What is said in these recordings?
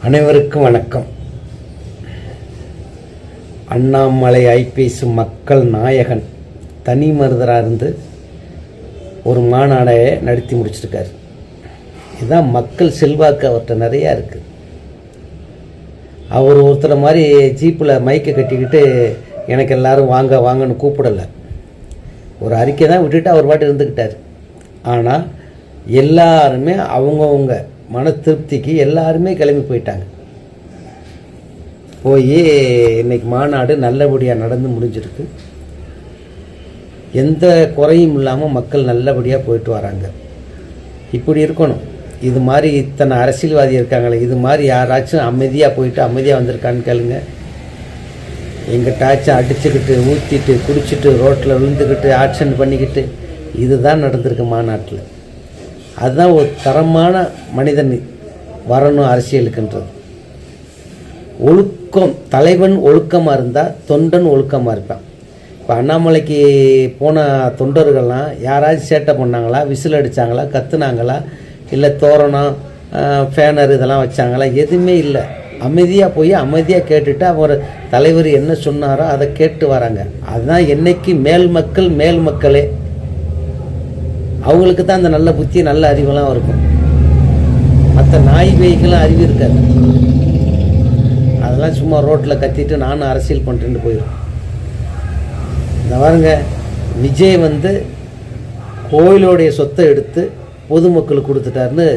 அனைவருக்கும் வணக்கம். அண்ணாமலை ஐபிஎஸ் மக்கள் நாயகன் தனி மருதராக இருந்து ஒரு மாநாடை நடத்தி முடிச்சிருக்காரு. இதுதான் மக்கள் செல்வாக்கு அவர்கிட்ட நிறையா இருக்குது. அவர் ஒருத்தரை மாதிரி ஜீப்பில் மைக்கை கட்டிக்கிட்டு எனக்கு எல்லோரும் வாங்க வாங்கன்னு கூப்பிடலை. ஒரு அறிக்கை தான் விட்டுட்டு அவர் பாட்டு இருந்துக்கிட்டார். ஆனால் எல்லாருமே அவங்கவுங்க மன திருப்திக்கு எல்லாருமே கிளம்பி போயிட்டாங்க. போய் இன்னைக்கு மாநாடு நல்லபடியாக நடந்து முடிஞ்சிருக்கு. எந்த குறையும் இல்லாமல் மக்கள் நல்லபடியாக போயிட்டு வராங்க. இப்படி இருக்கணும். இது மாதிரி இத்தனை அரசியல்வாதி இருக்காங்களே, இது மாதிரி யாராச்சும் அமைதியாக போயிட்டு அமைதியாக வந்திருக்கான்னு கேளுங்க. எங்கிட்டாச்சும் அடிச்சுக்கிட்டு ஊற்றிட்டு குடிச்சிட்டு ரோட்டில் விழுந்துக்கிட்டு ஆக்ஷன் பண்ணிக்கிட்டு இதுதான் நடந்திருக்கு மாநாட்டில். அதுதான் ஒரு தரமான மனிதன் வரணும் அரசியலுக்குன்றது. ஒழுக்கம், தலைவன் ஒழுக்கமாக இருந்தால் தொண்டன் ஒழுக்கமாக இருப்பான். இப்போ அண்ணாமலைக்கு போன தொண்டர்கள்லாம் யாராச்சும் சேட்டை பண்ணாங்களா, விசில் அடித்தாங்களா, கத்துனாங்களா, இல்லை தோரணம் ஃபேனர் இதெல்லாம் வச்சாங்களா? எதுவுமே இல்லை. அமைதியாக போய் அமைதியாக கேட்டுட்டு அவர் தலைவர் என்ன சொன்னாரோ அதை கேட்டு வராங்க. அதுதான் என்னைக்கு மேல் மக்களே அவங்களுக்கு தான் அந்த நல்ல புத்தி நல்ல அறிவெல்லாம் இருக்கும். மற்ற நாய் பேய்க்கெல்லாம் அறிவு இருக்காது. அதெல்லாம் சும்மா ரோட்டில் கத்திட்டு நானும் அரசியல் பண்ணுறேன்னு போயிடும். இந்த பாருங்க, விஜய் கோயிலோடைய சொத்தை எடுத்து பொதுமக்களுக்கு கொடுத்துட்டாருன்னு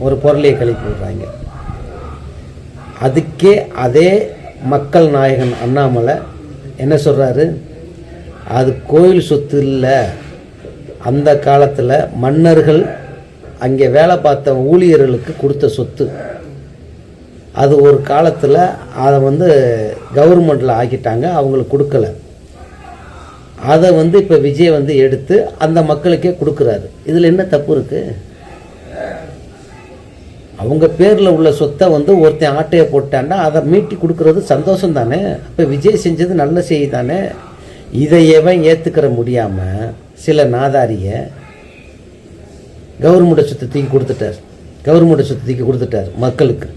ஒரு பொருளையை கிளப்பி விடுறாங்க. அதுக்கே அதே மக்கள் நாயகன் அண்ணாமலை என்ன சொல்கிறாரு? அது கோயில் சொத்து இல்லை, அந்த காலத்தில் மன்னர்கள் அங்கே வேலை பார்த்த ஊழியர்களுக்கு கொடுத்த சொத்து. அது ஒரு காலத்தில் அதை கவர்மெண்ட்டில் ஆக்கிட்டாங்க, அவங்களுக்கு கொடுக்கல. அதை இப்போ விஜய் எடுத்து அந்த மக்களுக்கே கொடுக்குறாரு. இதில் என்ன தப்பு இருக்குது? அவங்க பேரில் உள்ள சொத்தை ஒருத்தன் ஆட்டையை போட்டான்னா அதை மீட்டி கொடுக்கறது சந்தோஷம் தானே. அப்போ விஜய் செஞ்சது நல்ல செய்தி தானே. இதை எவன் ஏற்றுக்கிற முடியாமல் சில நாதாரிய கவர்மெண்ட் சொத்தை தூக்கி கொடுத்துட்டார் மக்களுக்கு.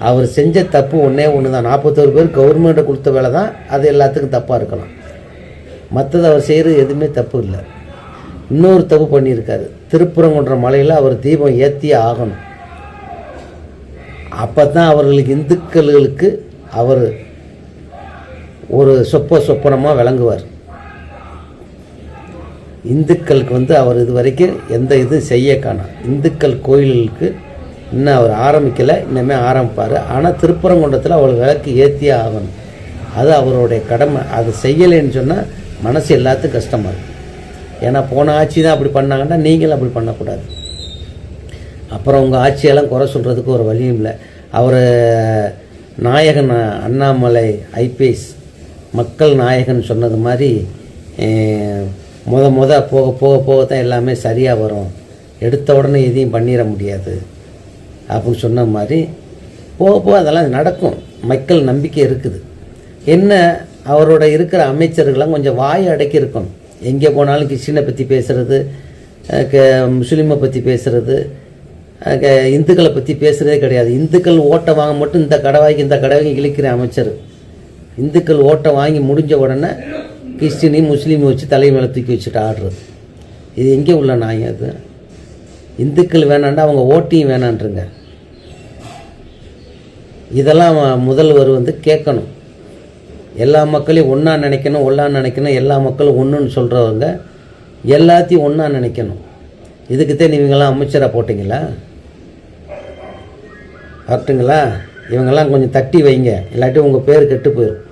அவர் செஞ்ச தப்பு ஒன்றே ஒன்று தான். 41 பேர் கவர்மெண்ட்டை கொடுத்த வேலை தான். அது எல்லாத்துக்கும் தப்பாக இருக்கலாம். மற்றது அவர் செய்கிறது எதுவுமே தப்பு இல்லை. இன்னொரு தப்பு பண்ணியிருக்காரு. திருப்பரங்குன்ற மலையில் அவர் தீபம் ஏற்றியே ஆகணும். அப்போ தான் அவர்களுக்கு இந்துக்களுக்கு அவர் ஒரு சொப்பனமாக விளங்குவார். இந்துக்களுக்கு அவர் இது வரைக்கும் எந்த இதுவும் செய்ய காணோம். இந்துக்கள் கோயில்களுக்கு இன்னும் அவர் ஆரம்பிக்கலை, இன்னுமே ஆரம்பிப்பார். ஆனால் திருப்பரங்குன்றத்தில் அவர் விளக்கு ஏற்றியே ஆகணும். அது அவருடைய கடமை. அது செய்யலைன்னு சொன்னால் மனசு எல்லாத்துக்கும் கஷ்டமாக இருக்கும். ஏன்னா போன ஆட்சி தான் அப்படி பண்ணாங்கன்னா நீங்களும் அப்படி பண்ணக்கூடாது. அப்புறம் உங்கள் ஆட்சியெல்லாம் குறை சொல்கிறதுக்கு ஒரு வழியும் இல்லை. அவர் நாயகன் அண்ணாமலை ஐபிஎஸ் மக்கள் நாயகன் சொன்னது மாதிரி போக தான் எல்லாமே சரியாக வரும், எடுத்த உடனே எதையும் பண்ணிட முடியாது அப்படின்னு சொன்ன மாதிரி போக அதெல்லாம் நடக்கும். மக்கள் நம்பிக்கை இருக்குது. என்ன அவரோட இருக்கிற அமைச்சர்கள்லாம் கொஞ்சம் வாயை அடக்கி இருக்கணும். எங்கே போனாலும் கிறிஸ்டினை பற்றி பேசுகிறது, முஸ்லீமை பற்றி பேசுகிறது, இந்துக்களை பற்றி பேசுகிறதே கிடையாது. இந்துக்கள் ஓட்டை வாங்க மட்டும் இந்த கடவாய்க்கு இழிக்கிற அமைச்சர். இந்துக்கள் ஓட்டை வாங்கி முடிஞ்ச உடனே கிறிஸ்டினையும் முஸ்லீமை வச்சு தலை மேலே தூக்கி வச்சுட்டு ஆடுறது. இது எங்கே உள்ள நாயம்? அது இந்துக்கள் வேணாண்டா அவங்க ஓட்டையும் வேணான்றங்க. இதெல்லாம் முதல்வர் கேட்கணும். எல்லா மக்களையும் ஒன்றா நினைக்கணும், எல்லா மக்களும் ஒன்றுன்னு சொல்கிறவங்க எல்லாத்தையும் ஒன்றா நினைக்கணும். இதுக்குத்தான் இவங்கெல்லாம் அமைச்சராக போட்டிங்களா? கரெக்டுங்களா? இவங்கெல்லாம் கொஞ்சம் தட்டி வைங்க, இல்லாட்டி உங்கள் பேர் கெட்டு போயிடும்.